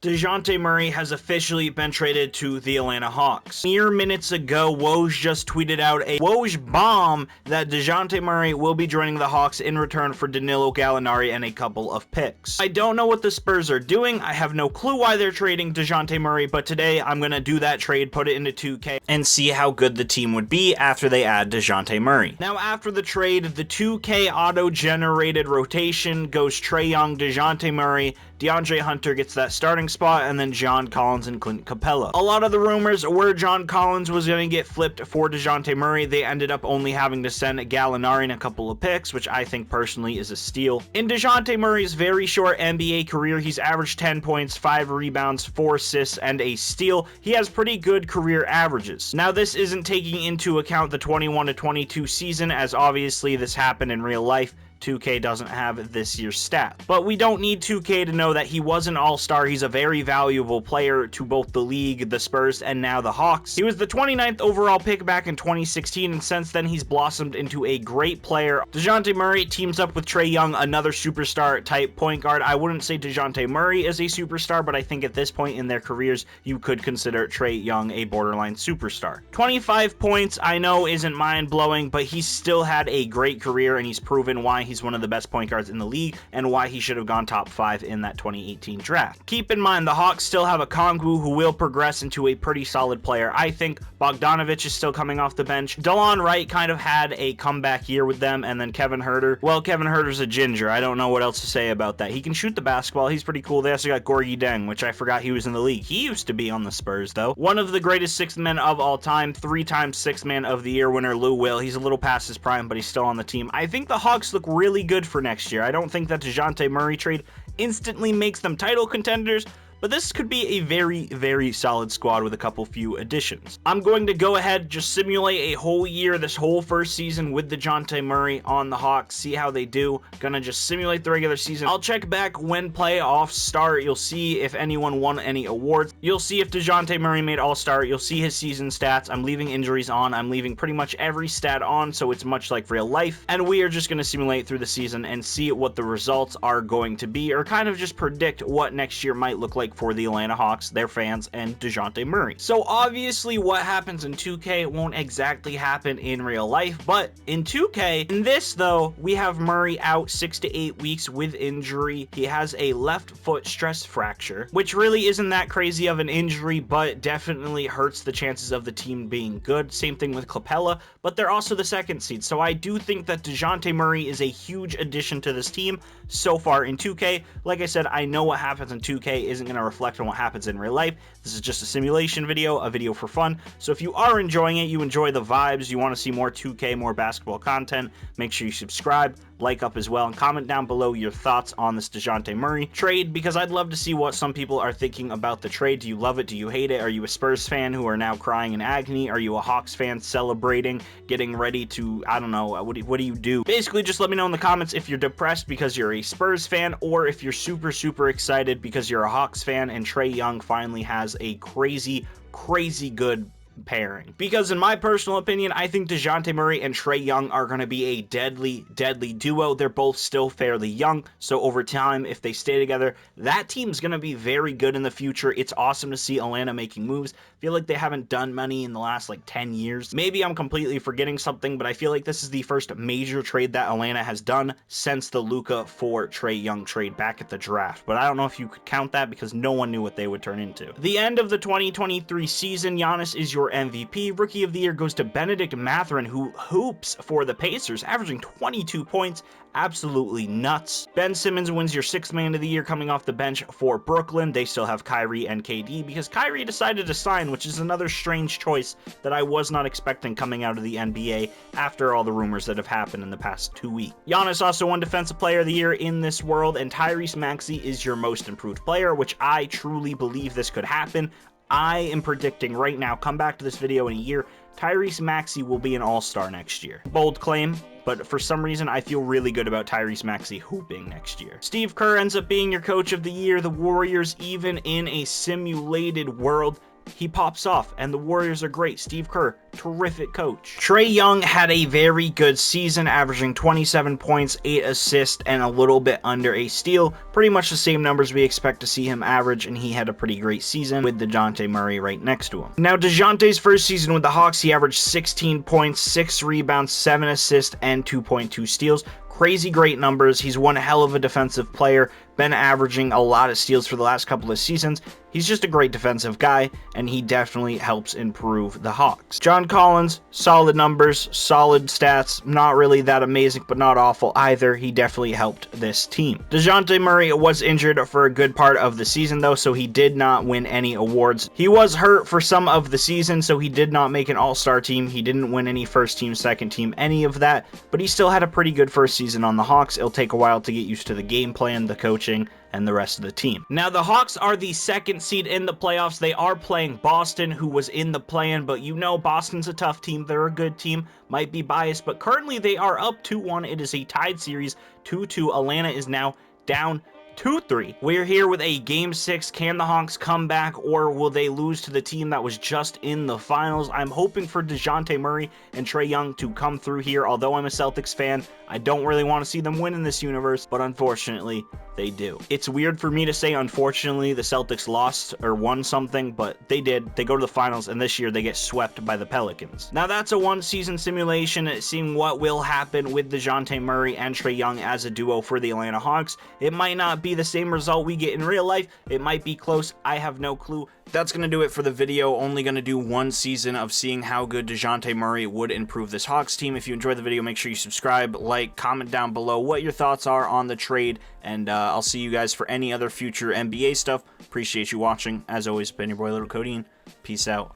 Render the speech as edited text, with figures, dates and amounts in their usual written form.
Dejounte Murray has officially been traded to the Atlanta Hawks. Mere minutes ago, Woj just tweeted out a Woj bomb that Dejounte Murray will be joining the Hawks in return for Danilo Gallinari and a couple of picks. I don't know what the Spurs are doing. I have no clue why they're trading Dejounte Murray, but today I'm going to do that trade, put it into 2K, and see how good the team would be after they add Dejounte Murray. Now, after the trade, the 2K auto-generated rotation goes Trae Young, Dejounte Murray, DeAndre Hunter gets that starting spot, and then John Collins and Clint Capella. A lot of the rumors were John Collins was going to get flipped for Dejounte Murray. They ended up only having to send Gallinari and a couple of picks, which I think personally is a steal. In Dejounte Murray's very short NBA career, he's averaged 10 points, 5 rebounds, 4 assists, and a steal. He has pretty good career averages. Now, this isn't taking into account the 21-22 season, as obviously this happened in real life. 2K doesn't have this year's stat. But we don't need 2K to know that he was an all-star. He's a very valuable player to both the league, the Spurs, and now the Hawks. He was the 29th overall pick back in 2016, and since then he's blossomed into a great player. Dejounte Murray teams up with Trae Young, another superstar type point guard. I wouldn't say Dejounte Murray is a superstar, but I think at this point in their careers, you could consider Trae Young a borderline superstar. 25 points, I know isn't mind-blowing, but he's still had a great career, and he's proven why he's one of the best point guards in the league and why he should have gone top 5 in that 2018 draft. Keep in mind, the Hawks still have a Kongwu who will progress into a pretty solid player. I think Bogdanovich is still coming off the bench. Delon Wright kind of had a comeback year with them, and then Kevin Huerter. Well, Kevin Huerter's a ginger. I don't know what else to say about that. He can shoot the basketball. He's pretty cool. They also got Gorgui Dieng, which I forgot he was in the league. He used to be on the Spurs, though. One of the greatest sixth men of all time, 3-time sixth man of the year winner, Lou Will. He's a little past his prime, but he's still on the team. I think the Hawks look really good for next year. I don't think that Dejounte Murray trade instantly makes them title contenders, but this could be a very, very solid squad with a few additions. I'm going to go ahead, just simulate a whole year, this whole first season with Dejounte Murray on the Hawks, see how they do. Gonna just simulate the regular season. I'll check back when playoffs start. You'll see if anyone won any awards. You'll see if Dejounte Murray made All-Star. You'll see his season stats. I'm leaving injuries on. I'm leaving pretty much every stat on, so it's much like real life. And we are just gonna simulate through the season and see what the results are going to be, or kind of just predict what next year might look like for the Atlanta Hawks, their fans, and Dejounte Murray. So obviously what happens in 2K won't exactly happen in real life, but in 2K, in this though, we have Murray out 6 to 8 weeks with injury. He has a left foot stress fracture, which really isn't that crazy of an injury, but definitely hurts the chances of the team being good. Same thing with Capella, but they're also the second seed. So I do think that Dejounte Murray is a huge addition to this team so far in 2K. Like I said, I know what happens in 2K isn't going to reflect on what happens in real life. This is just a simulation video, a video for fun. So if you are enjoying it, you enjoy the vibes, you want to see more 2K, more basketball content, make sure you subscribe, like up as well, and comment down below your thoughts on this Dejounte Murray trade, because I'd love to see what some people are thinking about the trade. Do you love it? Do you hate it? Are you a Spurs fan who are now crying in agony? Are you a Hawks fan celebrating, getting ready to, I don't know, what do you do? Basically, just let me know in the comments if you're depressed because you're a Spurs fan, or if you're super, super excited because you're a Hawks fan and Trae Young finally has a crazy, crazy good pairing. Because in my personal opinion, I think Dejounte Murray and Trae Young are going to be a deadly, deadly duo. They're both still fairly young, so over time, if they stay together, that team's going to be very good in the future. It's awesome to see Atlanta making moves. I feel like they haven't done many in the last 10 years. Maybe I'm completely forgetting something, but I feel like this is the first major trade that Atlanta has done since the Luka for Trae Young trade back at the draft. But I don't know if you could count that because no one knew what they would turn into. The end of the 2023 season, Giannis is your MVP. Rookie of the Year goes to Benedict Mathurin, who hoops for the Pacers, averaging 22 points. Absolutely nuts. Ben Simmons wins your 6th Man of the Year coming off the bench for Brooklyn. They still have Kyrie and KD because Kyrie decided to sign, which is another strange choice that I was not expecting coming out of the NBA after all the rumors that have happened in the past 2 weeks. Giannis also won Defensive Player of the Year in this world, and Tyrese Maxey is your Most Improved Player, which I truly believe this could happen. I am predicting right now, come back to this video in a year, Tyrese Maxey will be an all-star next year. Bold claim, but for some reason, I feel really good about Tyrese Maxey hooping next year. Steve Kerr ends up being your Coach of the Year. The Warriors, even in a simulated world, he pops off, and the Warriors are great. Steve Kerr, terrific coach. Trae Young had a very good season, averaging 27 points, 8 assists, and a little bit under a steal. Pretty much the same numbers we expect to see him average, and he had a pretty great season with Dejounte Murray right next to him. Now, Dejounte's first season with the Hawks, he averaged 16 points, 6 rebounds, 7 assists, and 2.2 steals. Crazy great numbers. He's one hell of a defensive player, been averaging a lot of steals for the last couple of seasons. He's just a great defensive guy, and he definitely helps improve the Hawks. John Collins, solid numbers, solid stats, not really that amazing, but not awful either. He definitely helped this team. Dejounte Murray was injured for a good part of the season, though, so he did not win any awards. He was hurt for some of the season, so he did not make an all-star team. He didn't win any first team, second team, any of that, but he still had a pretty good first season on the Hawks. It'll take a while to get used to the game plan, the coaching, and the rest of the team. Now, the Hawks are the second seed in the playoffs. They are playing Boston, who was in the play-in, but you know Boston's a tough team. They're a good team. Might be biased, but currently they are up 2-1. It is a tied series, 2-2. Atlanta is now down 2-3. We're here with a Game 6. Can the Hawks come back, or will they lose to the team that was just in the finals? I'm hoping for Dejounte Murray and Trae Young to come through here. Although I'm a Celtics fan, I don't really want to see them win in this universe, but unfortunately, they do. It's weird for me to say, unfortunately, the Celtics lost or won something, but they did. They go to the finals, and this year they get swept by the Pelicans. Now, that's a one-season simulation, seeing what will happen with Dejounte Murray and Trae Young as a duo for the Atlanta Hawks. It might not be the same result we get in real life. It might be close. I have no clue. That's going to do it for the video. Only going to do one season of seeing how good Dejounte Murray would improve this Hawks team. If you enjoyed the video, make sure you subscribe, like, comment down below what your thoughts are on the trade, and I'll see you guys for any other future NBA stuff. Appreciate you watching. As always, been your boy Little Codeine. Peace out.